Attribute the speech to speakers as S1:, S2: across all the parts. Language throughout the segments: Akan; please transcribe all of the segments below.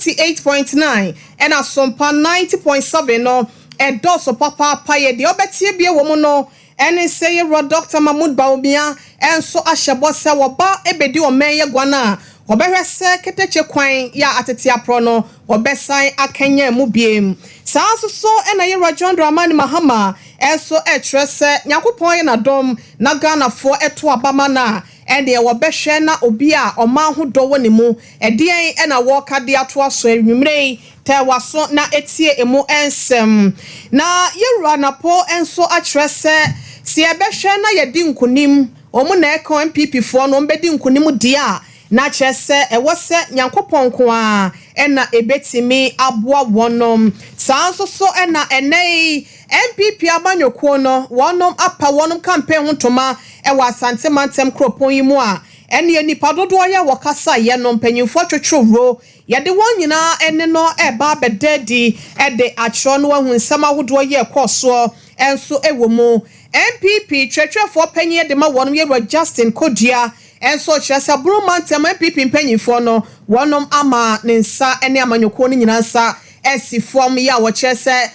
S1: 98.9 and a Sompa 90.7 no and doso papa paye de obetie bie wo mu no ene say Dr. Mahmoud Baumia and so ashabo se wo ba ebedi o menye gwana obehwe se keteche kwan ya atetia pro no obesan akanya mu biem saa so ena ye John Dramani Mahama enso etrese nyakopon ye na dom na Ghana fo eto abama na ene ye wobehwe na obi a oman ho do woni mu edien ena wo kade ato aso enwumrei te waso na etie emu ensem na ye na po enso atrese si ebehwe na ye di nkunim omu na ekon MPP fo no mbedi nkunim dia na chese ewose nyankopon ko a ena ebetimi aboa wonom sanso so ena enei MPP abanyoko no wonom apa wonom campaign hontoma ewa asante mantem kropon yi mu a ene nipa dodo ya wakasa ye no mpanyimfo twetworo ye de won nyina ene no eba bededi ede atro no ahu nsama hodo ye koso enso ewomu MPP twetwefo panye de ma wonom ye Justin Kodia enso chese buru mantem MPP mpanyimfo no wonom ama ne nsa ene amanyoko no nyina nsa esi form ya wo chese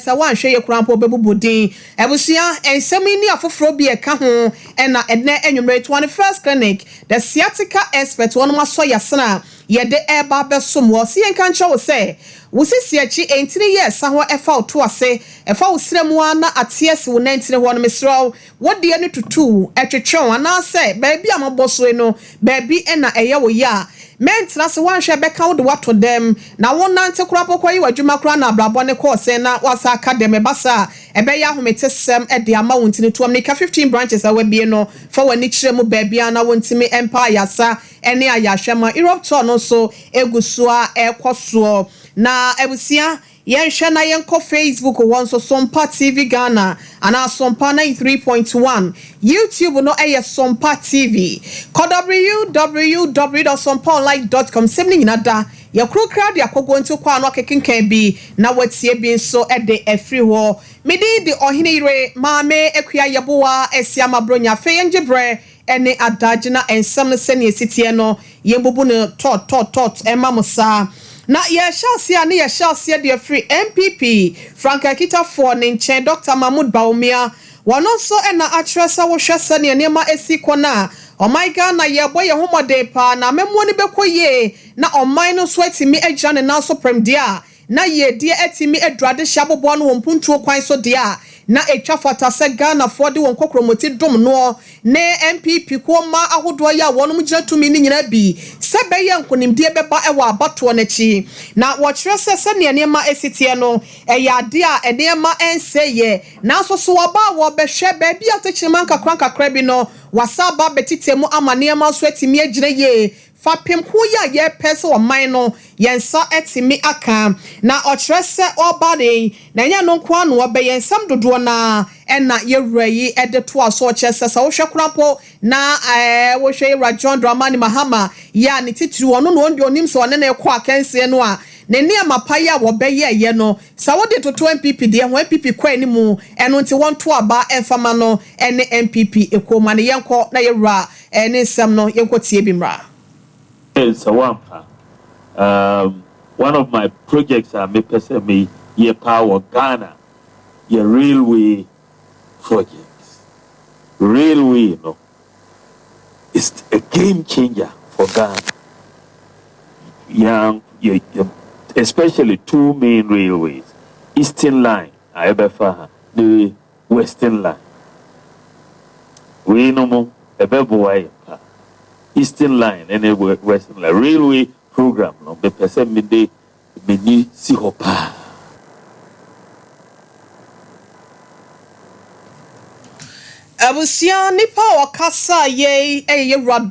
S1: sa wanhwe ye kurampo bebubudin ebusia ensemi ni afoforo bi eka ho ena ene enwumre 21st clinic the sciatica expert wonom aso yasena ye de eba besom wo se yenka nche wo se wo sisi achi entini ye sa ho efa oto ase efa wo sremu ana atiesi wo nantini ho no mesro wo de ene tutu etwetwe ana se baabi amaboso no baabi ena eye wo ya mentra se wanhwe beka wo de wato dem na wo nante kurapo kwayi wadwuma kura na abrabo ne course na wasa academy basa ebe ya hometesem e de ama wontini tuam ne ka 15 branches awabie no for wani kiremu baabi ana wontimi empire yasa ene ayahwema Europe tour no so egusua ekoso na ebusia yenhwe na yenko Facebook wonso Sompa TV Ghana ana Sompa 93.1 YouTube no Sompa TV www.sompaonline.com semni nyinada yakro crowd yakogo nti kwa no kekenkan bi na watie bi so ede afri ho medi de ohene ire maame ekua yeboa esiama bronya fe yengebre ene adagina ensam no sene esitie no yembubu no tot emamusa na ye shasia ne ye shasia de free MPP Franka Kita for ne nchen Dr. Mahmoud Baumia wono so ena atresa wo hwese ne nema esikona oh my God na ye boy ye homode pa na memmo ne bekoye na omai no so atimi agya ne na so prem dia na ye die atimi adwade hyabobo no wompuntuo kwan so dia na etwa fata se Ghana for de won kokromoti dom no ne MPP ko ma ahodo ya wonom gyatumi ni nyina bi se beye nkonimdie beba ewa abato na chi na wo kyerɛ se ne nema esitie no eyade a enema enseye na so so waba wo behwe ba bi atechirima nkakra bi no wasaba betitemu amanema so atimi agyina ye fapem ko ya ye pese o man no yensa etimi aka na okyerese obade na nya no nko anu obeyensam dodo na ena yewrayi ede to aso okyerese sa wo hwekurapo na wo hwe John Dramani Mahama ya ne titiri wono no ndi onim so ne na ekọ akanse no a ne ne amapaya wo beye ye no sa wo de toto MPP de ho MPP kwa animu eno nti won to aba enfama no ene MPP ekoma ne yenko na yewra ne nsam no yenko tie bi mra.
S2: Sompa. One of my projects are me ye power Ghana, ye railway projects. Railway, you know, it's a game changer for Ghana. Especially two main railways, Eastern Line, the Western Line. We know more about Eastern Line and the Western Line railway program no be person me de meni si hopa
S1: abusia nipa wakasa ye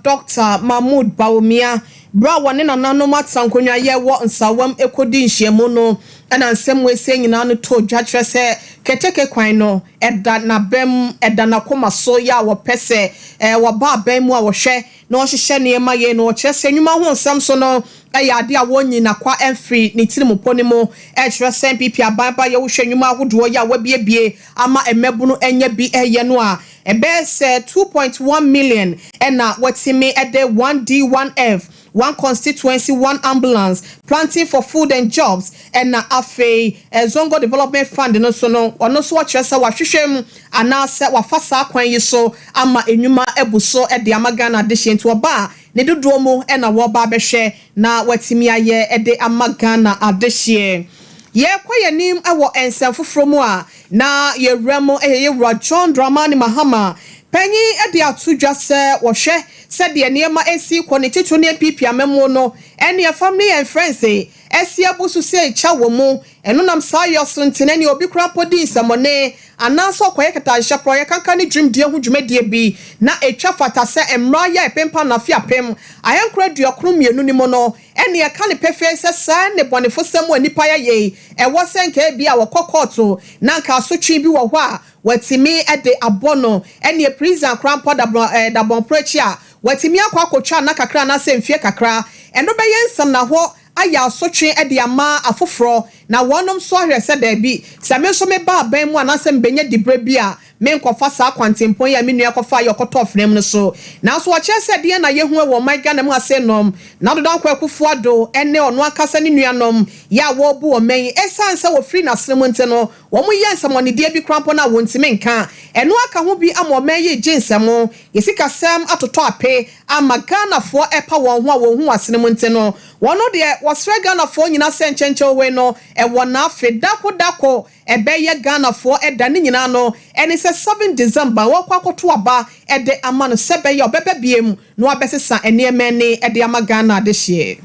S1: Dr. Mahmoud Baumia bra wane na nanom atsankonwa ye wo nsawam ekodi nhyiemu no ena nsem wese nyina no to dwatwe se keteke kwan no eda na bem eda na koma so ya wo pese wo ba bem mu a wo hwe na wo hyehye ne ma ye no wo kyerese nwuma ho nsam so no ayade a wonyi na kwa emfree ne tirimupo ne mu kyerese MPP aban ba ye wo hwe nwuma ahodo ya wa biebie ama emebu no enya bi eye no a best 2.1 million and watimi at the 1D1F 1 constituency, 1 ambulance, planting for food and jobs, and afe Zongo Development Fund no so no ono so achese wa hwehwem anase wa fasa kwan yi so ama enwuma ebuso e de amagana de hyentu oba ne dodo mu e na wo ba behwe na watimi aye e de amagana adehye ye kwaye nim ewo ensem foforo mu a na ye remo ye John Dramani Mahama penyi e de atudwa se wo hwe said the niema esi kwonititu ne pipi amemo no ene ya family and friends esi abusu se cha wo mu eno nam sayo sentene ne obi kra podi samone anaso kwaye kata hya kanka ne dream die hu dwumadie bi na etwa fata se emra ya epempa na fi apem ayenkra duokro mienu ni mo no ene ya ka ne pefe se sa ne bonefo sam anipa ya ye ewo senka bi a wokokoto na nka asotwe bi wo ho a watimi ede abono ene prison krampo da bon prechi a watimi akwa na kakra na se mfie kakra eno be yensam na ho aya asotwe ede ama afoforo na wonom so ahwe se da bi same so me ba ban mu anase mbenye dibre bi a me nkofa sa kwantempon ya menu akofa yokoto ofrem no so na so wache se de na yehu e wo my Ghana mu ase nom na do dan kwakufu ado ene ono akasa ne nuanom ya wo bu o men esanse wo free na sremonte no wo mu yensam oni de bi krampo na wontime nka eno aka ho bi ama men ye ginsemo yesika sam atoto ape ama Ghana fo epa won ho a wo hu asremonte no wono de wasre Ghana fo nyina se nchenche we no e wona afe dako ebeye Ghana fo eda ne nyina no ene 7 December wakwakoto aba ede ama no sebeye obebe biem no abesesa enemene ede ama Ghana this year.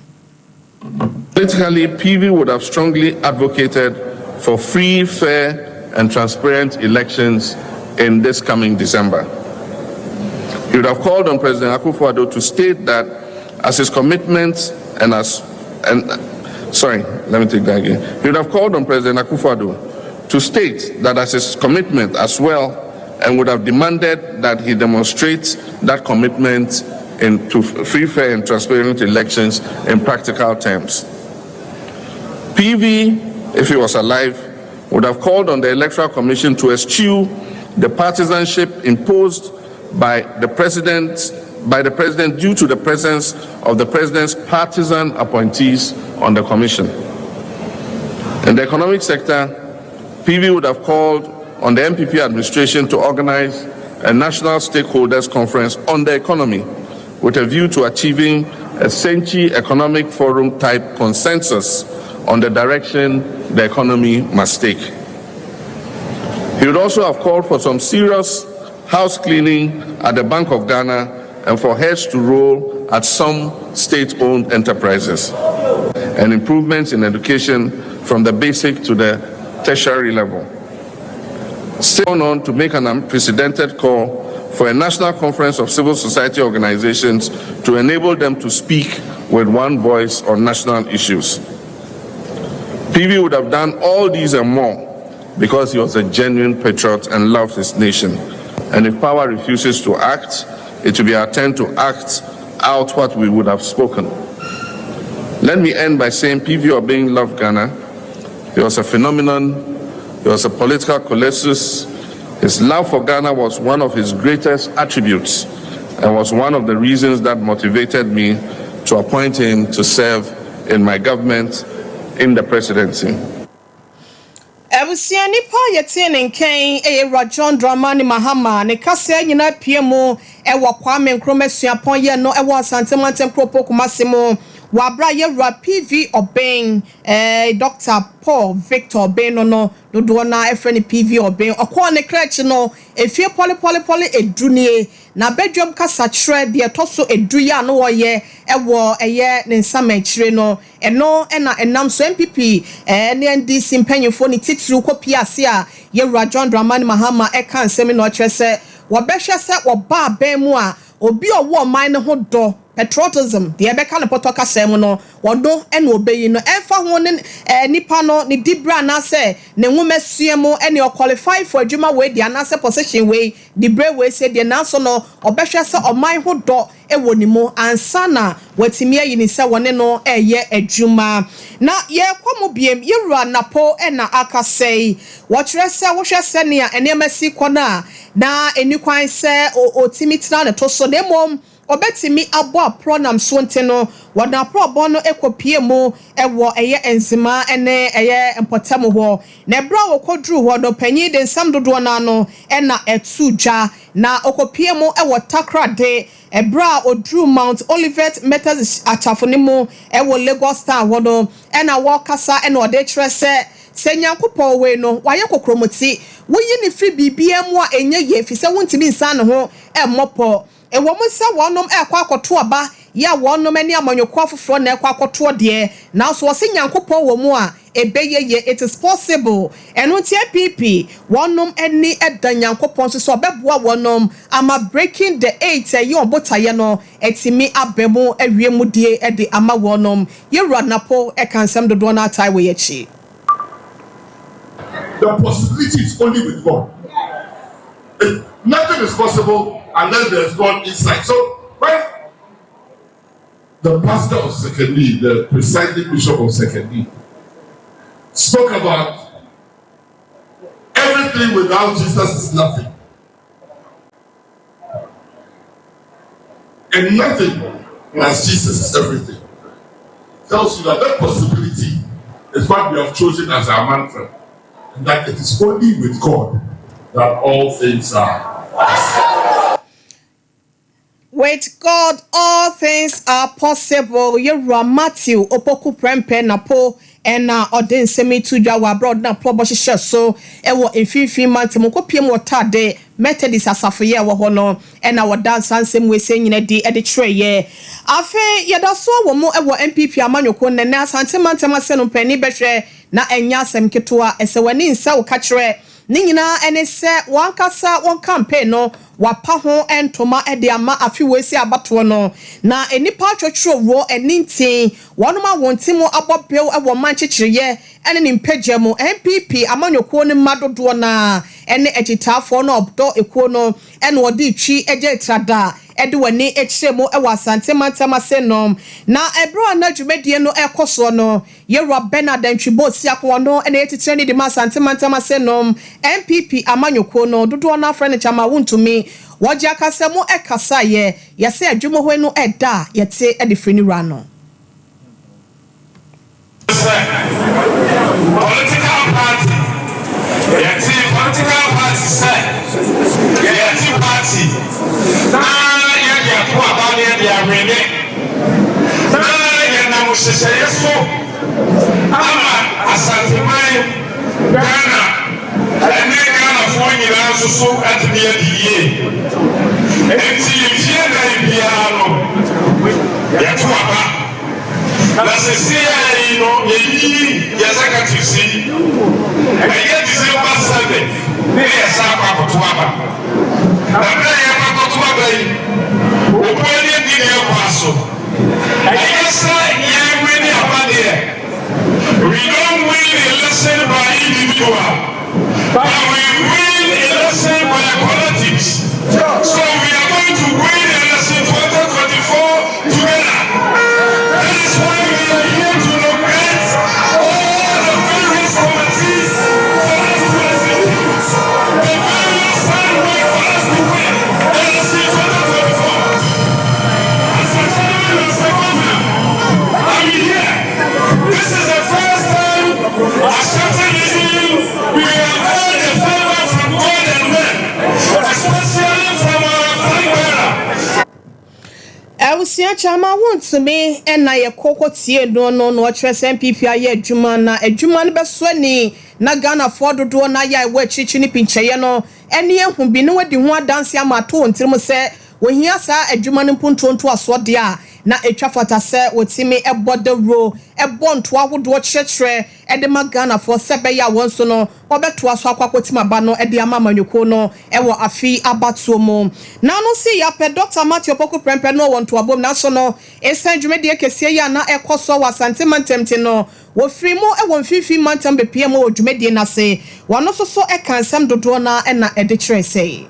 S3: Politically, PV would have strongly advocated for free, fair and transparent elections in this coming December. He would have called on President Akufo-Addo to state that as his commitment He would have called on President Akufo-Addo to state that as his commitment as well, and would have demanded that he demonstrates that commitment to free, fair and transparent elections in practical terms. PV, if he was alive, would have called on the Electoral Commission to eschew the partisanship imposed by the president due to the presence of the president's partisan appointees on the commission. In the economic sector, PV would have called on the MPP administration to organize a national stakeholders conference on the economy with a view to achieving a Senchi Economic Forum type consensus on the direction the economy must take. He would also have called for some serious house cleaning at the Bank of Ghana and for heads to roll at some state-owned enterprises, and improvements in education from the basic to the tertiary level. Still on to make an unprecedented call for a national conference of civil society organizations to enable them to speak with one voice on national issues. PV would have done all these and more because he was a genuine patriot and loved his nation. And if power refuses to act, it will be our turn to act out what we would have spoken. Let me end by saying PV Obeng loved Ghana. He was a phenomenon. He was a political colossus. His love for Ghana was one of his greatest attributes and was one of the reasons that motivated me to appoint him to serve in my government in the presidency.
S1: Ebusia nipa yetien nken John Dramani Mahama ne kase nyina piemu ewo Kwame Nkrumah suapon ye no ewo Asantemantem Kropo Kumasimo wabra ye PV Obeng Dr. Paul Victor Obeng no do na efre ni PV Obeng okwa ne kreche no efie poli edunie na bedwom kasa kire de toso edu ya no woye ewo eye ne nsama kire no eno na enam so MPP ne NDC mpanyefo ni titru kopi ase a ye John Dramani Mahama eka nsemi no kire se wo behwe se wo ba ban mu a obi owo man ne ho do patriotism the ebe kan poto kasem no wodo ene obeyi no emfa ho ne nipa no ne dibra na se ne nwomasuemu ene qualify for adwuma we dia na se position we dibra we se de na so no obehwe se oman ho do ewo ni mu ansa na watimi ayi ni se wone no eye adwuma na ye kwamu biem yewura napo ena aka sei wo kire se wo hwe se ne a ene masi kona na eni kwan se otimi tina ne to so ne mom obetimi abo apronam so nteno wada probo no ekopie mu ewo eye enzima ene eye empotam ho na bra wo kodru ho do panyi de nsam dodo na no ena etuja na okopie mu ewo takrade ebra odru Mount Olivet Methodist atafone mu ewo Lagos Town ho do ena wo kasa ena ode kire se nyankopɔ we no waye kokromoti woyi ni free bibia mu a enye ye fi se wontimi nsa ne ho emmopo ewo mo se wonom ekwa akoto aba ya wonom ani amanyokwa foforo na ekwa akoto de na so wo se nyankopɔ wo mu a ebeyeye it is possible eno tie pp wonom ani eda nyankopɔ so obeboa wonom ama breaking the 8 ye obotaye no etimi abemu awiemu die ede ama wonom ye ranapo ekansem dodo na atai we yachi.
S4: The possibility is only with God. Nothing is possible unless there is God inside. So when the pastor of Secondary, the presiding bishop of Secondary, spoke about everything without Jesus is nothing, and nothing plus Jesus is everything, tells you that possibility is what we have chosen as our mantra. And that it is only with God that all things are possible.
S1: With God, all things are possible. You're Matthew, Opoku Prempe, Napo, and Odin Semi to Jawa abroad na Probo Shisha so ewo infinity month moko piem water de Methodist asafoye wo ho no and our dance and same way saying in di tray ye afi yeda so wo mo ewo MPP amanyoko ne na asante mantama se no pani behwe na enya asem ketoa ese wani nsa wo ka kire ni nyina ene se wankasa won campaign no wapa ho entoma ede ama afi wesi abato no na enipa twotworo wo enintin wonoma wontimo abobel ewo manchechireye ene ni mpagyamu MPP amanyoko ne madodo na ene agitafo no obdo ekuo no ene odi twi eje trada ede wani echiremu ewa asante mantama senom na ebro na dwumedie no ekoso no yewa Bernard Ntwibo siakwo no ene etitire ni de ma asante mantama senom MPP amanyoko no dodo na afre ne chama wontumi woji akasemu ekasa ye yese adwumo ho no eda yete ede freni ra no
S5: political party say yeti party ya kwa bani ya rene ya na musheyeso ama asantimai Ghana ene Ghana fo nyina susu atibia diye enti yie na ibiano ya kwa ba la sesia ino yeyi ya zakatisi eye December 7 ne ya sapa kutuaba na ya kutuaba yi opole ni ya kwaso eye say ya win abade we don't win a lesson by individual but we win a lesson by politics so we are going to win a lesson 2024 together. That is why we are here to locate all the various committees for us to execute the various framework for us to win LSC 2024. As a chairman of Sompa, I'm here. This is the first time as capitalism we have heard a favor from God and men, especially from our flag bearer.
S1: Ewusia chama want me ena ye koko tie no chese MPP aye adwuma na adwuma no beso ni na Ghana for dodo na ya ewa chichi ni pincheye no ene ehun bi ne wadi ho adanse amato ontirim se wohia sa adwuma no mpuntonto aso de a na etwa fata se wotimi ebode ro ebonto ahodo kyekere ede magana for sebe ya wonso no obeto aso akwakotima ba no ede ama manyuko no ewo afi abatuo mu na no si ya pe Dr. Matthew Poku prempe no wonto abom na so no esan dwumede kesie ya na ekoso wasante mantemte no wo frimo ewo mfifi mantam bepie mo dwumede na se wano so so ekansam dodo na na ede kyerɛ sei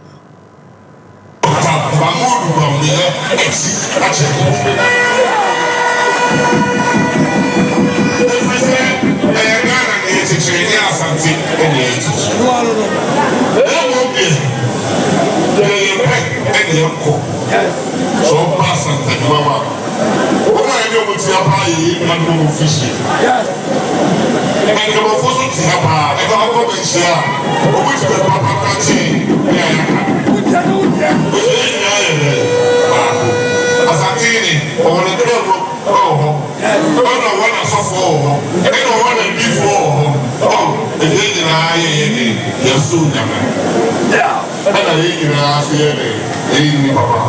S5: Sompa Santa Mama. What are you going to say? I'm going to fish. I'm going to say, I'm going to say, which the Papa catching. As a teeny, or the devil, I don't know what I saw for. I don't know what I before. Oh, the lady and I, you're soon, yeah. And I didn't Papa.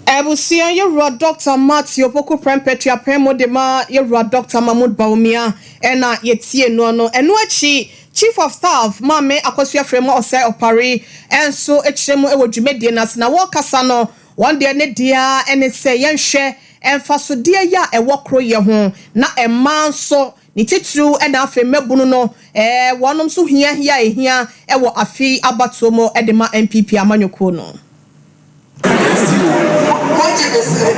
S1: Ebusia yewra Dr. Matthew Poku Prempetria Pemo de ma yewra Dr. Mahmoud Baumia ena yetie no no eno achi Chief of Staff Mame Akosua Fremo Osei Opare enso echiremu ewo dwumedie nas na wo kasa no one day ne dia ene se yenhwe emfaso dia ya ewo kro ye ho na emma nso ni titru ena afa mebunu no wonom so hia ewo afi abatomo edema MPP amanyoko no
S6: What did you say?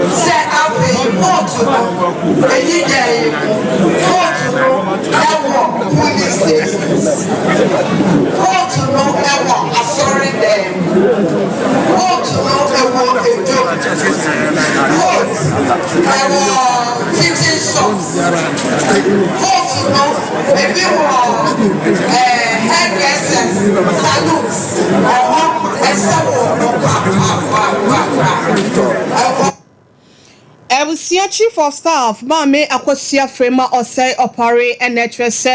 S6: Set up a photo, a leader, photo, police stations, photo, sorry, them, photo, teaching shops, photo, maybe hairdressers, salons, and so
S1: Ebusia Chief of Staff Mame Akosua Frema Osei Opare NHS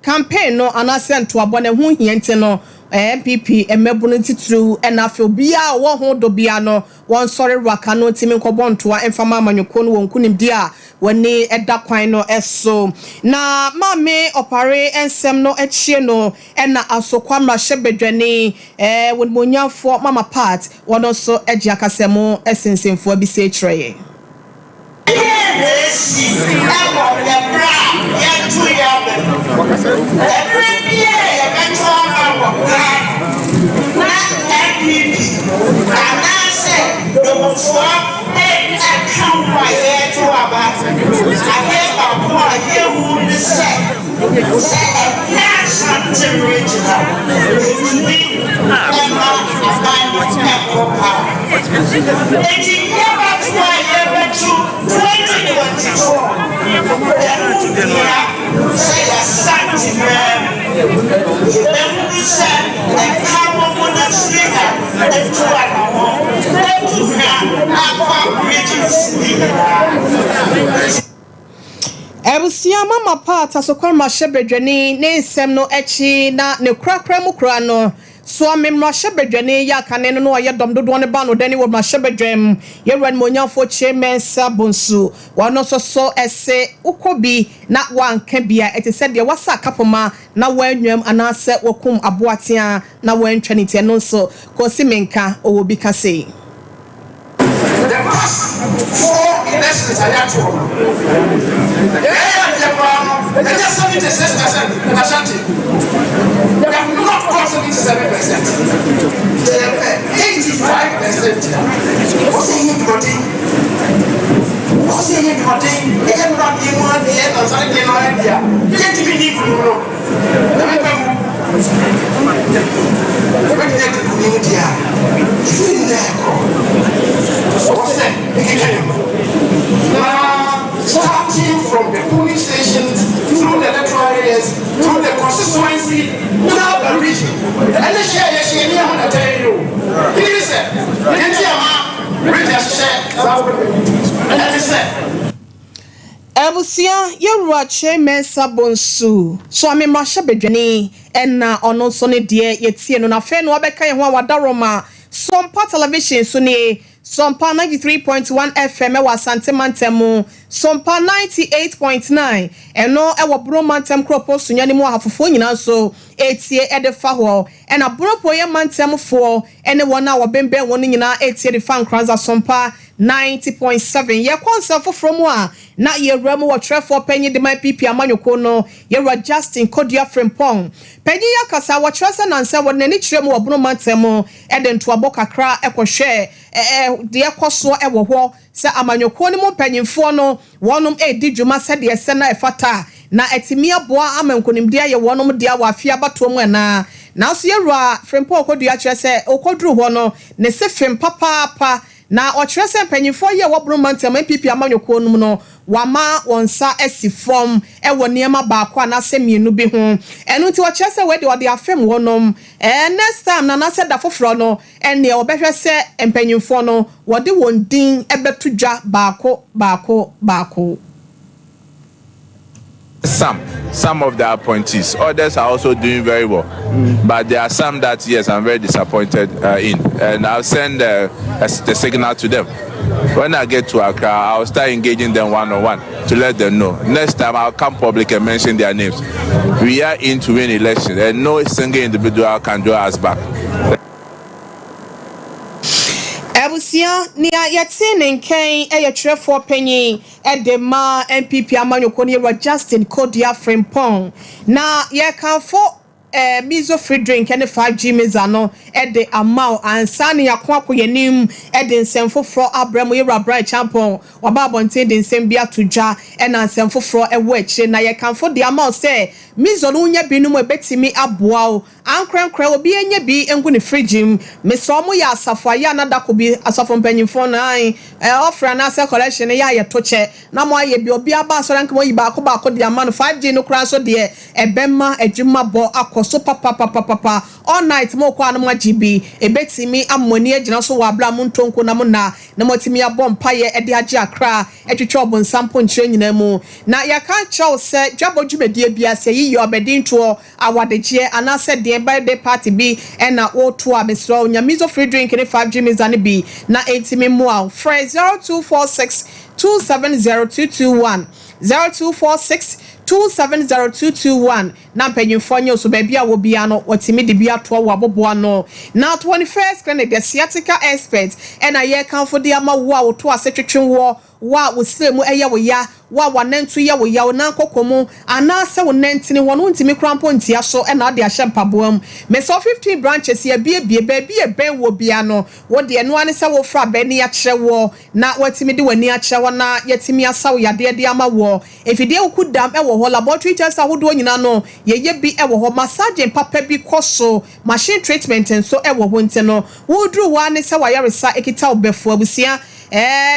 S1: campaign no anasentu abone hu hiente no MPP emebunu titru enafe obia wo ho do bia no won sori raka no timi nkobontoa emfama amanyoko no wonkunim dia woni eda kwan no eso na Mame Opare ensem no echie no ena asokwa mrahye bedwane won monyafo mama part wono so egia kasemo esensemfo bi se treye Ebusia mama part asokwa mrahye bedwane ne nsem no echi na ne krakra mu kra no so amemrahye bedwane ya kane no ye dom dodo ne ba no dani wo mrahye bedwam ye ran monyafo chemen sabonsu wano so ese ukobi na wanka bia etese de wasa kapoma na wanwam anase wokum aboatea na wantwanite no so kosi menka owo bi kase
S6: the past 4 elections are yet to they just 76% in Ashanti. They have not got 77%. They have 85%. What's anybody? They have not been one day or something like that. You get to be equal. What's
S1: Ebusia yewura chairman sabonsu so amemrasha bedwani enna ono so ne de yetie no na fe no obeka ye ho awadaroma Sompa television so ne Sompa 93.1 FM e wa Asante Mantemu Sompa 98.9 eno e wo Bro Mantem kropo so nyane mu ahafofo nyina so etie e de fa ho e na bropo ye Mantem fo ene wona wo bembe won nyina etie de fan kranza Sompa 90.7 ye konsefo from a na ye ramu wo trefo panyi de my pipi amanyoko no ye ra Justin Kodia Frimpong panyi yakasa wo trese nanse wo nani kire mu wo Bro Mantem e de nto abokakra ekohwe de ekoso e wo ho se amanyoko ni mu panyimfo no wonum edi dwuma se de ese na efata na etimi aboa amankonimdia ye wonum dia wa afia bato mu na so ye ra Frimpong Kodia kire se okodru ho no ne se fem papa na ochirese mpanyimfo ye wo Bro Mantem MPP amanyoko num no wama wonsa esifom e wo niema baako na semienu bi ho enu nti ochirese we de ode afem wonom next time na se da foforo no ene obehwe se mpanyimfo no wode won din ebetudwa baako
S7: Some of the appointees, others are also doing very well, but there are some that yes, I'm very disappointed in, and I'll send the signal to them. When I get to Accra, I'll start engaging them one-on-one to let them know. Next time, I'll come public and mention their names. We are in to win elections, and no single individual can draw us back.
S1: Ebusia ni ayetine nken eyetrefo panyi edema MPP amanyoko ni Ra Justin Kodia Frimpong na ye kanfo mizo free drink and 5G mezano ede amao ansani yakwa yenim ede nsemfofro abramo yera bright champion wababonte de nsembia tuja ena nsemfofro eweche na ye kanfo de amao say mizo no nya binum ebetimi aboa ankrenkre obi enye bi engu ne frigim mesomo ya asafo ya nadako bi asafo mpanyimfo na offer na se collection ya ye toche na mo aye bi obi aba so rank mo yi ba ko de amano 5G no kra so de ebema adwuma bo so papa all night mo kwa na GB ebetimi amoni agina so wa bla mo ntonko na mo na motimi abom paye ede age akra etwetwe obonsampo nkyire nyina mu na ya kan chow se dwabo dwumedie bia se yi obedin to awadegye anase de birthday party bi na oto abesro nyamizo free drink ne 5G mizane bi na etimi mu a free 0246 270221 0246 270221 na mpanyimfo nye so baabi a wo bia no otimi de bia to wo aboboa no na 21st clinic the sciatica expert na ye kanfo de ama wo a wo to asetwetwe wa wo sremu eye wo ya wa nantu ye wo ya wo nan kokomu ana se wo nantini wono ntimi krampo ntia so na ade ahye mpaboam me so 15 branches ye bie baabi e ben wo bia no wo de eno ane se wo fra bani ya kire wo na watimi de wani a kire wo na yetimi asawo yade de ama wo efide wo kudam e wo ho laboratory test ahodo nyina no ye bi e wo ho massage papa bi koso machine treatment nso e wo ho nte no wo dru wa ne se wa yaresa ekita obefo abusia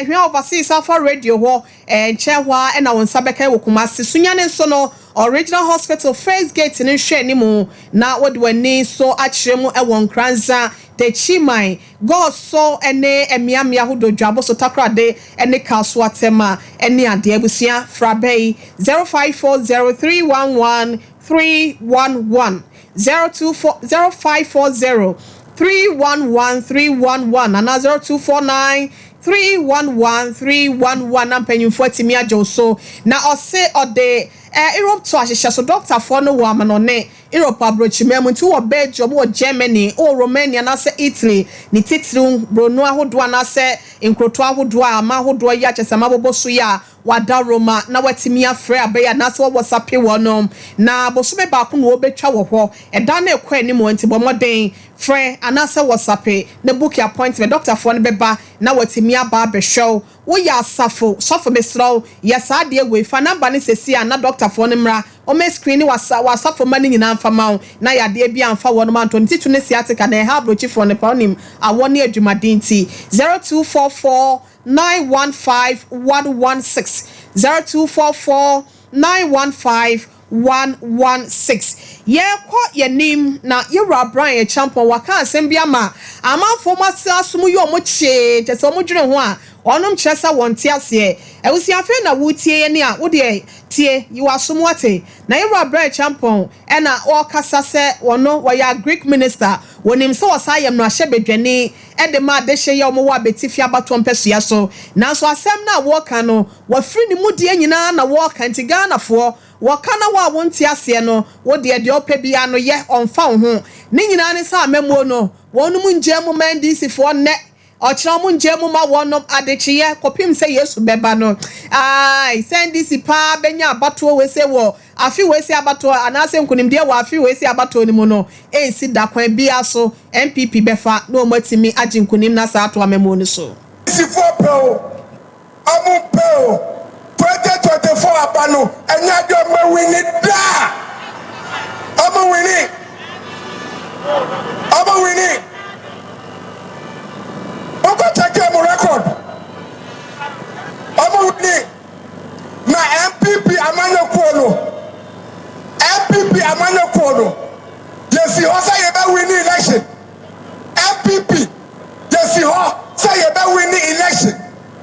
S1: hwe overseas afa radio ho nchewa na won sabeka wo Kumasi sunyane nso no original hospital first gate ni hwe ni mu na wode wani so akyeremu e won kranza de chimai god so ene emiamia ho dodwabo so takrade ene kaso atema ene ade abusia frabei 0540311311 0240540 311 and 0249 311 na mpanyimfo atimi ajo so na ose ode Europe to ahihya so doctor for no wo amanone Europe abrochimem nti wo Belgium wo Germany wo Romania na se Italy ni titiri brono ahodo na se nkroto ahodo ama ahodo ya chesama boboso ya wada Roma na watimi afre abeya na se wo WhatsApp wonom na bosume ba ko no obetwa wo ho eda na ekwa ani mo nti bomoden frɛ anase WhatsApp ne book appointment doctor for ne beba na watimi aba behwew wo ya asafo sofo besro yes ade we fa number ne sesi na doctor for ne mra o me screen wasafo mani nyina mfama na ya de bia mfa wono manto ntitu ne sciatica na ha brochi for ne panim awone adwumaden ti 0244 915 116 0244 915 116 ye kwa ye nim na ye Brian champion waka asem bia ma amanfo masasum yo mo che te so mo dwene ho a onom kyeresa wonte ase ewusiafe na wutie ye ne a wo de tie yi wasom wate na ye Brian champion na o kasa se wono wo ya Greek minister wonim se wosayem no ahye bedwane de ma de hye ye omo wa betifia bato mpesua so na so asem na wo ka no wo firi ni mudie nyina na wo ka ntigana fo wakana wa wonti ase no wo de opa bia no ye onfa wo ho ni nyina ne sa amemo no wonum njemu mandisi fo ne ochira mu njemu ma wonom adechiye kopim se Yesu beba no ai send this pa benya abato we se wo afi we se abato anase nkunimde wo afi we se abato ni mu no ensi da kwan bia so MPP befa no matimi agi nkunim na sa ato amemo ni so
S6: sifo pro amu pro 2024 abano enya do me wini da amu wini Ogo take a record amu wini na MPP amanyo kuono yesi ho say ebe wini election MPP yesi ho say ebe wini election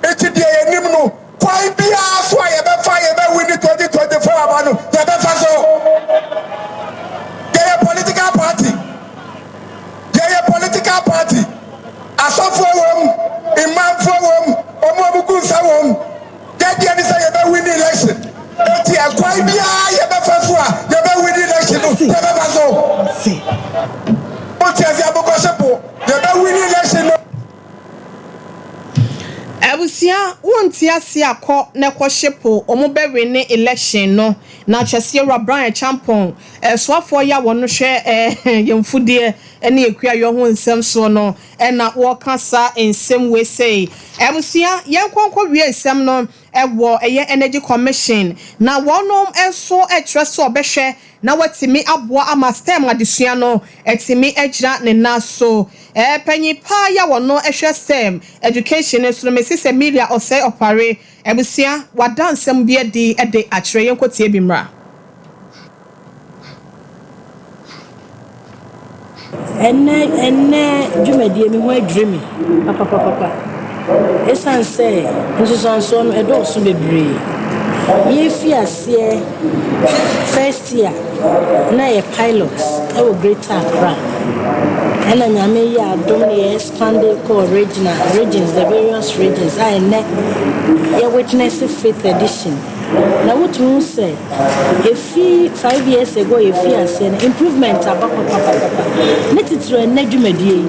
S6: eti de enim no kwai bia so ebe fa ebe wini 2024 abano ebe fa so they political party asofo wom imamfo wom omo abukunsa wom dedi ani say ebe wini election eti kwai bia ebe fa so ebe wini election ebe fa so o ti asi abokosepo ebe wini election
S1: Abusia wonti ase akọ na kwọhyepo omobewe ne election no na chese Brian champion soafo ya wono hwe yemfudie ene ekua yo ho nsem so no na wo kasa nsem we say abusia yenkwonkwo wie nsem no ewo eye energy commission na wonom enso etrese obehwe na watimi aboa ama stem adesua no etimi egira ne naso panyi pa ya wono ehwe stem education so mesise media osai opare abusia wadansem bia di ede akire yenkotie bi mra
S8: enne dwumadie mi ho adwumi papa esan say nsusanso no edo so bebre ye fiase first year na ye pilots e wo Greater Accra and nyame ya dom ne expanded core regions the various regions I ne ye witness 5th edition na what you say if 5 years ago if fiase improvement abapa netitro enadwumadie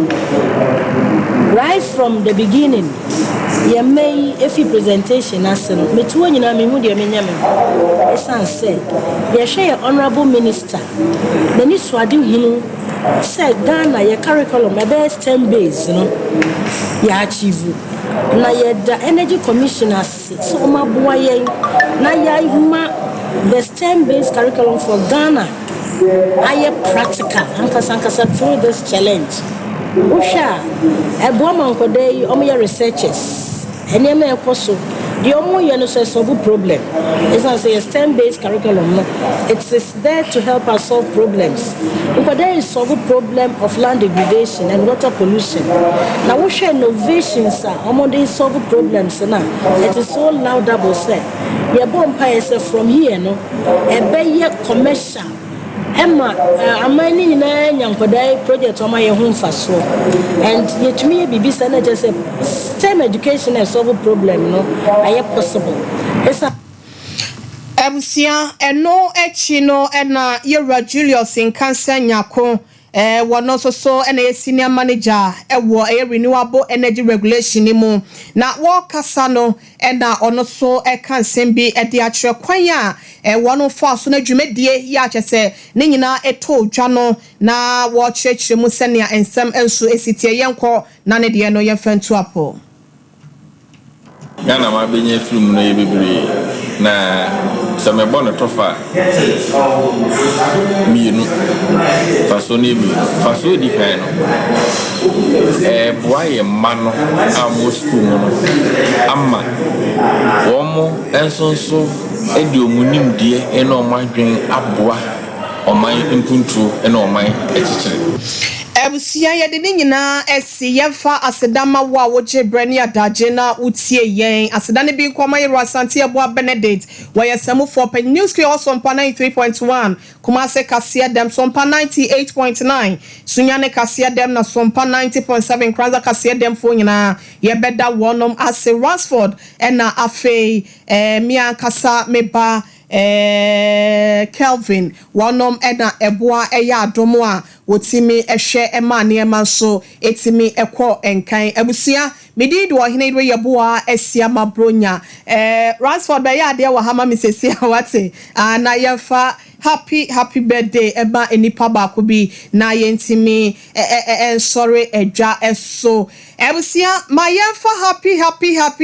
S8: right from the beginning ye may if presentation as me to nyina me hu de me nyame esan say ye hwe honorable minister the ni swade hunu say Ghana ye curriculum e best 10 base no ya achieve na ye da energy commissioners so maboa ye na ya huma the STEM based curriculum for Ghana aye practical ankasa through this challenge Usha ebo mankodei omo researchers enema ekoso the omo no solve problem it's not say a STEM based curriculum no it is there to help us solve problems because there is solve problem of land degradation and water pollution now we share innovations omo dey solve problems na it is so laudable say ye bompa is from here no ebe commercial Emma, amani na nyankodai project oma ye ho mfaso and yetumi bibi sana just say STEM education and solve problem no aye possible esa
S1: abusia eno echi no na Yera Julius Nkansa nyako wono so na senior manager wo renewable energy regulation ni mu na wo kasa no na ono so kan sembi de akire kwan a wono fo so na dwumadie ya kyese ne nyina eto dwa no na wo kyerɛkyerɛ mu sɛnea ensem enso esitie yenko na ne de no yemfantu apo
S9: Ghana ma benye film no yebebre na some born tofa mienu faso ni bi faso di kan no boaye mano amo school no amma womo ensonso edi omunim die eno omadwen aboa ɔman mpuntu ɛna ɔman ɛkyekyere.
S1: Ebusia ye de nyina esi yefa asedama wo a woje brani adaje na utie yen asedane bi kwama yero asante ebo Benedict wo yesemu for pen news kio Sompa 93.1 Kumase Kasia dem Sompa 98.9 Sunyane Kasia dem na Sompa 90.7 Kranza Kasia dem fo nyina ye beda wonom ase Ransford na afei mia kasa meba Kelvin wonom ena eboa eya adomo a wotimi ehwe ema ne ema so etimi ekọ enkan abusia medi do ohene do yeboa esia mabronya Ransford be ya de wa hama misesi awate na yefa happy birthday eba enipa ba ko bi na yentimi sorry edwa eso abusia my yefa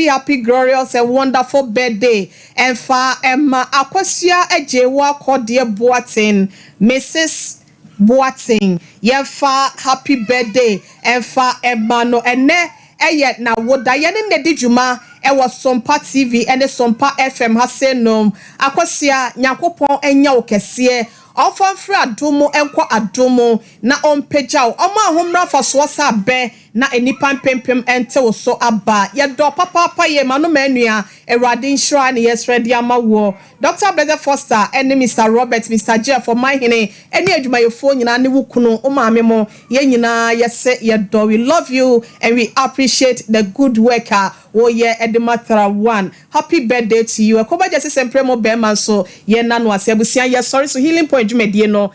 S1: happy glorious and wonderful birthday enfa emma akwasia ejewa akode boaten Mrs Boating yefa happy birthday enfa eba no ene eye na woda ye ne de djuma e wo Sompa TV ene Sompa FM hasenom akwasia nyakopon enya wo kese ofamfra adomo enko adomo na ompegyaw omo ahomra faso sa be na enipa pempem ente wo so aba ye do papa ye manu manua Ewrade nshira ne yesredi amawo Dr. Brother Foster and Mr. Robert Mr. Jeff for my hene any adwumayefo nyina ne wukunu o maame mo ye nyina yese ye do we love you and we appreciate the good worker wo ye edematra one happy birthday to you akoba jese sempre mo be man so ye nanu ase abusia ye sorry so healing point dwumadie no